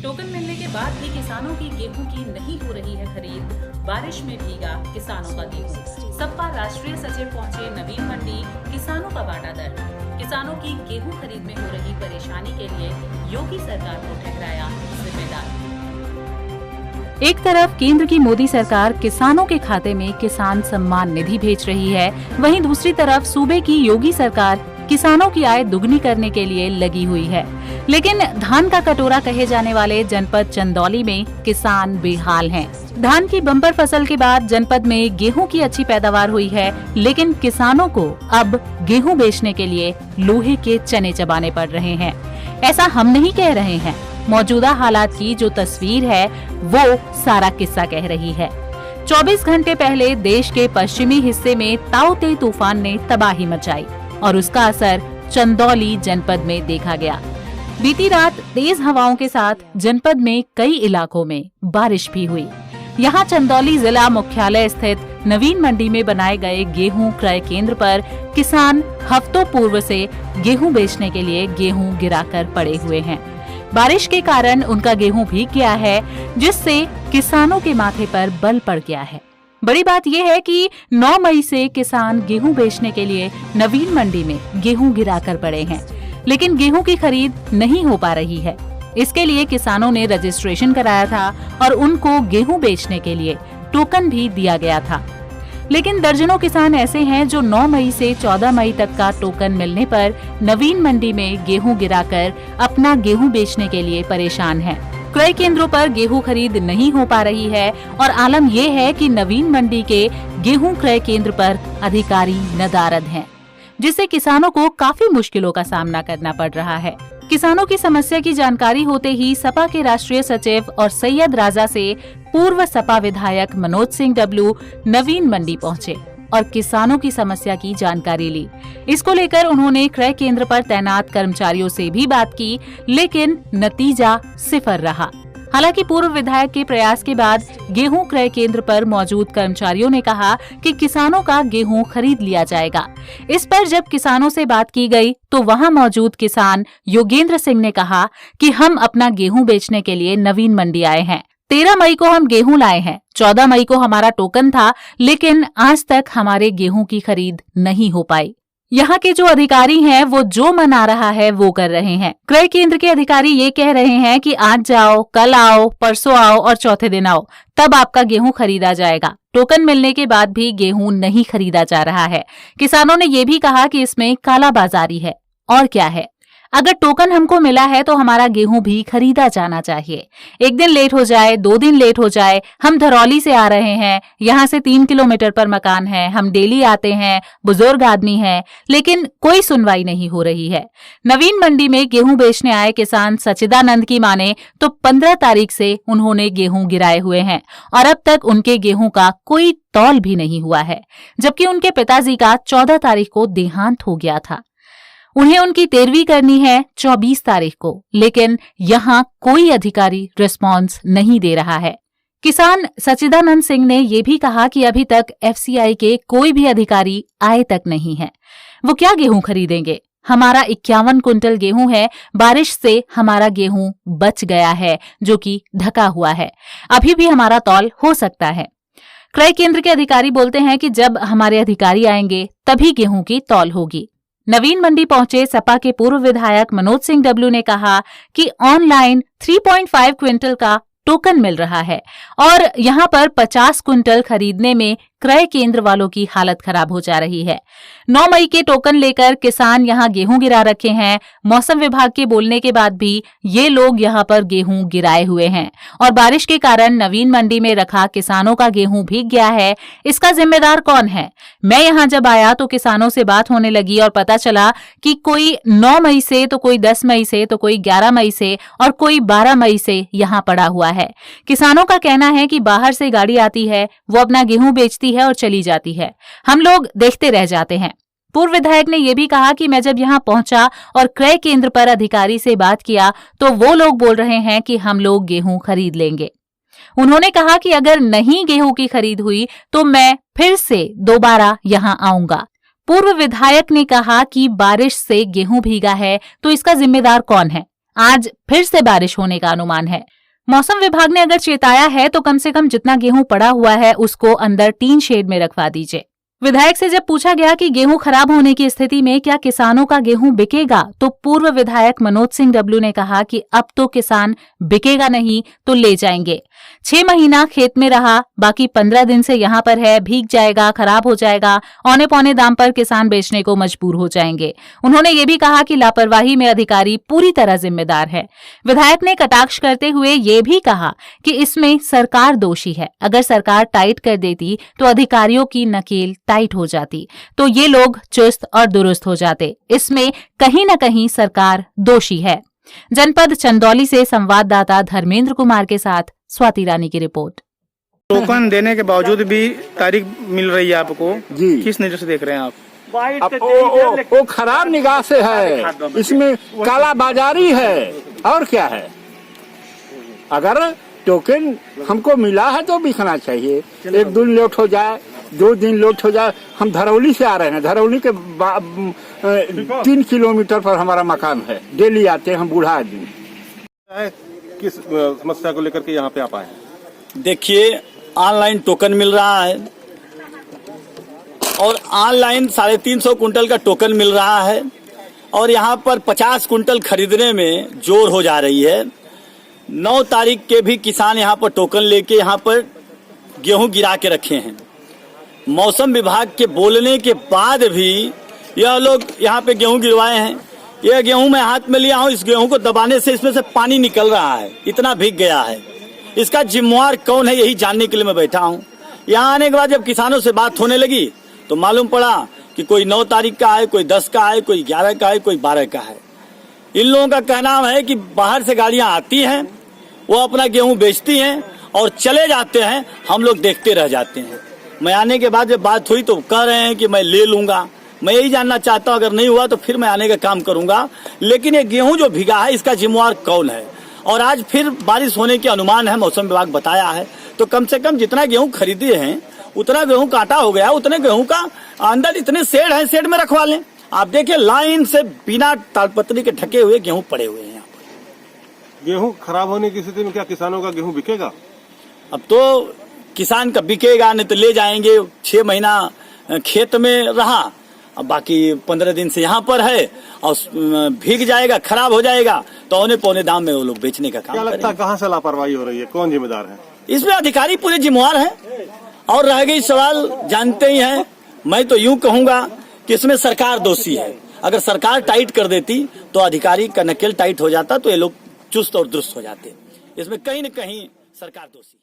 Token मिलने के बाद भी किसानों की गेहूं की नहीं हो रही है खरीद। बारिश में भीगा किसानों का गेहूं। सपा राष्ट्रीय सचिव पहुंचे नवीन मंडी, किसानों का बांटा दर्द। किसानों की गेहूं खरीद में हो रही परेशानी के लिए योगी सरकार को ठहराया जिम्मेदार। एक तरफ केंद्र की मोदी सरकार किसानों के खाते में किसान सम्मान निधि भेज रही है, वहीं दूसरी तरफ सूबे की योगी सरकार किसानों की आय दुगनी करने के लिए लगी हुई है। लेकिन धान का कटोरा कहे जाने वाले जनपद चंदौली में किसान बेहाल हैं। धान की बम्पर फसल के बाद जनपद में गेहूं की अच्छी पैदावार हुई है, लेकिन किसानों को अब गेहूं बेचने के लिए लोहे के चने चबाने पड़ रहे हैं। ऐसा हम नहीं कह रहे हैं, मौजूदा हालात की जो तस्वीर है वो सारा किस्सा कह रही है। 24 घंटे पहले देश के पश्चिमी हिस्से में ताऊ ते तूफान ने तबाही मचाई और उसका असर चंदौली जनपद में देखा गया। बीती रात तेज हवाओं के साथ जनपद में कई इलाकों में बारिश भी हुई। यहाँ चंदौली जिला मुख्यालय स्थित नवीन मंडी में बनाए गए गेहूं क्रय केंद्र पर किसान हफ्तों पूर्व से गेहूं बेचने के लिए गेहूं गिराकर पड़े हुए हैं। बारिश के कारण उनका गेहूं भीग गया है, जिससे किसानों के माथे पर बल पड़ गया है। बड़ी बात यह है कि 9 मई से किसान गेहूं बेचने के लिए नवीन मंडी में गेहूं गिराकर पड़े हैं, लेकिन गेहूं की खरीद नहीं हो पा रही है। इसके लिए किसानों ने रजिस्ट्रेशन कराया था और उनको गेहूं बेचने के लिए टोकन भी दिया गया था। लेकिन दर्जनों किसान ऐसे हैं जो 9 मई से 14 मई तक का टोकन मिलने पर नवीन मंडी में गेहूं गिराकर अपना गेहूं बेचने के लिए परेशान हैं। क्रय केंद्रों पर गेहूं खरीद नहीं हो पा रही है और आलम यह है कि नवीन मंडी के गेहूं क्रय केंद्र पर अधिकारी नदारद हैं, जिससे किसानों को काफी मुश्किलों का सामना करना पड़ रहा है। किसानों की समस्या की जानकारी होते ही सपा के राष्ट्रीय सचिव और सैयद राजा से पूर्व सपा विधायक मनोज सिंह डब्लू नवीन मंडी पहुंचे और किसानों की समस्या की जानकारी ली। इसको लेकर उन्होंने क्रय केंद्र पर तैनात कर्मचारियों से भी बात की, लेकिन नतीजा सिफर रहा। हालांकि पूर्व विधायक के प्रयास के बाद गेहूं क्रय केंद्र पर मौजूद कर्मचारियों ने कहा कि किसानों का गेहूं खरीद लिया जाएगा। इस पर जब किसानों से बात की गई तो वहां मौजूद किसान योगेंद्र सिंह ने कहा कि हम अपना गेहूं बेचने के लिए नवीन मंडी आए हैं। 13 मई को हम गेहूं लाए हैं, 14 मई को हमारा टोकन था, लेकिन आज तक हमारे गेहूं की खरीद नहीं हो पाई। यहाँ के जो अधिकारी हैं वो जो मन आ रहा है वो कर रहे हैं। क्रय केंद्र के अधिकारी ये कह रहे हैं कि आज जाओ, कल आओ, परसों आओ और चौथे दिन आओ, तब आपका गेहूं खरीदा जाएगा। टोकन मिलने के बाद भी गेहूं नहीं खरीदा जा रहा है। किसानों ने ये भी कहा कि इसमें कालाबाजारी है। और क्या है, अगर टोकन हमको मिला है तो हमारा गेहूं भी खरीदा जाना चाहिए। एक दिन लेट हो जाए, 2 दिन लेट हो जाए, हम धरौली से आ रहे हैं, यहाँ से 3 किलोमीटर पर मकान है, हम डेली आते हैं, बुजुर्ग आदमी हैं, लेकिन कोई सुनवाई नहीं हो रही है। नवीन मंडी में गेहूं बेचने आए किसान सचिदानंद की माने तो 15 तारीख से उन्होंने गेहूं गिराए हुए हैं और अब तक उनके गेहूं का कोई तौल भी नहीं हुआ है, जबकि उनके पिताजी का 14 तारीख को देहांत हो गया था। उन्हें उनकी 13वीं करनी है 24 तारीख को, लेकिन यहाँ कोई अधिकारी रिस्पॉन्स नहीं दे रहा है। किसान सचिदानंद सिंह ने ये भी कहा कि अभी तक FCI के कोई भी अधिकारी आए तक नहीं है। वो क्या गेहूं खरीदेंगे? हमारा 51 कुंटल गेहूं है, बारिश से हमारा गेहूं बच गया है जो कि ढका हुआ है, अभी भी हमारा तौल हो सकता है। क्रय केंद्र के अधिकारी बोलते हैं कि जब हमारे अधिकारी आएंगे तभी गेहूं की तौल होगी। नवीन मंडी पहुंचे सपा के पूर्व विधायक मनोज सिंह डब्लू ने कहा कि ऑनलाइन 3.5 क्विंटल का टोकन मिल रहा है और यहाँ पर 50 कुंटल खरीदने में क्रय केंद्र वालों की हालत खराब हो जा रही है। 9 मई के टोकन लेकर किसान यहाँ गेहूं गिरा रखे हैं। मौसम विभाग के बोलने के बाद भी ये लोग यहाँ पर गेहूं गिराए हुए हैं और बारिश के कारण नवीन मंडी में रखा किसानों का गेहूं भीग गया है। इसका जिम्मेदार कौन है? मैं यहाँ जब आया तो किसानों से बात होने लगी और पता चला कि कोई 9 मई से तो कोई 10 मई से तो कोई 11 मई से और कोई 12 मई से यहाँ पड़ा हुआ है। किसानों का कहना है कि बाहर से गाड़ी आती है, वो अपना गेहूं बेचती है और चली जाती है, हम लोग देखते रह जाते हैं। पूर्व विधायक ने यह भी कहा कि मैं जब यहाँ पहुंचा और क्रय केंद्र पर अधिकारी से बात किया तो वो लोग बोल रहे हैं कि हम लोग गेहूं खरीद लेंगे। उन्होंने कहा कि अगर नहीं गेहूं की खरीद हुई तो मैं फिर से दोबारा यहाँ आऊंगा। पूर्व विधायक ने कहा कि बारिश से गेहूं भीगा है तो इसका जिम्मेदार कौन है? आज फिर से बारिश होने का अनुमान है। मौसम विभाग ने अगर चेताया है तो कम से कम जितना गेहूं पड़ा हुआ है उसको अंदर टीन शेड में रखवा दीजिए। विधायक से जब पूछा गया कि गेहूं खराब होने की स्थिति में क्या किसानों का गेहूं बिकेगा, तो पूर्व विधायक मनोज सिंह डब्लू ने कहा कि अब तो किसान बिकेगा नहीं तो ले जाएंगे। 6 महीना खेत में रहा, बाकी 15 दिन से यहाँ पर है, भीग जाएगा, खराब हो जाएगा, औने पौने दाम पर किसान बेचने को मजबूर हो जाएंगे। उन्होंने ये भी कहा कि लापरवाही में अधिकारी पूरी तरह जिम्मेदार है। विधायक ने कटाक्ष करते हुए ये भी कहा कि इसमें सरकार दोषी है। अगर सरकार टाइट कर देती तो अधिकारियों की नकेल टाइट हो जाती, तो ये लोग चुस्त और दुरुस्त हो जाते। इसमें कहीं न कहीं सरकार दोषी है। जनपद चंदौली से संवाददाता धर्मेंद्र कुमार के साथ स्वाति रानी की रिपोर्ट। टोकन देने के बावजूद भी तारीख मिल रही है आपको जी, किस नजर से देख रहे हैं आप? वो खराब निगाह से है, इसमें कालाबाजारी है और क्या है। अगर टोकन हमको मिला है तो बिकना चाहिए। 1 दिन लेट हो जाए, 2 दिन लेट हो जाए। हम धरौली से आ रहे हैं, धरौली के 3 किलोमीटर पर हमारा मकान है। डेली आते हैं हम, बूढ़ा आदमी। किस समस्या को लेकर के यहाँ पे आप आए हैं? देखिए, ऑनलाइन टोकन मिल रहा है और ऑनलाइन 350 कुंटल का टोकन मिल रहा है और यहाँ पर 50 कुंटल खरीदने में जोर हो जा रही है। 9 तारीख के भी किसान यहाँ पर टोकन लेके यहाँ पर गेहूं गिरा के रखे हैं। मौसम विभाग के बोलने के बाद भी यह लोग यहाँ पे गेहूं गिरवाए हैं। यह गेहूं मैं हाथ में लिया हूँ, इस गेहूं को दबाने से इसमें से पानी निकल रहा है, इतना भीग गया है। इसका जिम्मेवार कौन है, यही जानने के लिए मैं बैठा हूँ। यहाँ आने के बाद जब किसानों से बात होने लगी तो मालूम पड़ा कि कोई 9 तारीख का है, कोई 10 का है, कोई 11 का है, कोई 12 का है। इन लोगों का कहना है कि बाहर से गाड़ियां आती हैं, वो अपना गेहूं बेचती हैं और चले जाते हैं, हम लोग देखते रह जाते हैं। मैं आने के बाद जब बात हुई तो कह रहे हैं कि मैं ले लूंगा। मैं यही जानना चाहता हूं, अगर नहीं हुआ तो फिर मैं आने का काम करूंगा। लेकिन ये गेहूं जो भीगा है, इसका जिम्मेवार कौन है? और आज फिर बारिश होने के अनुमान है, मौसम विभाग बताया है, तो कम से कम जितना गेहूं खरीदे हैं उतना गेहूं काटा हो गया, उतने गेहूं का अंदर इतने शेड है, शेड में रखवा लें। आप देखिए, लाइन से बिना तालपत्री के ढके हुए गेहूं पड़े हुए हैं यहाँ पर। गेहूं खराब होने की स्थिति में क्या किसानों का गेहूं बिकेगा? अब तो किसान का बिकेगा, नहीं तो ले जाएंगे। 6 महीना खेत में रहा, अब बाकी 15 दिन से यहाँ पर है और भीग जाएगा, खराब हो जाएगा, तो औने पौने दाम में वो लोग बेचने का काम क्या लगता है कहाँ से लापरवाही हो रही है, कौन जिम्मेदार है? इसमें अधिकारी पूरे जिम्मेवार हैं। और रह गई सवाल, जानते ही हैं, मैं तो यूं कहूंगा कि इसमें सरकार दोषी है। अगर सरकार टाइट कर देती तो अधिकारी का नकेल टाइट हो जाता, तो ये लोग चुस्त और दुरुस्त हो जाते। इसमें कहीं न कहीं सरकार दोषी है।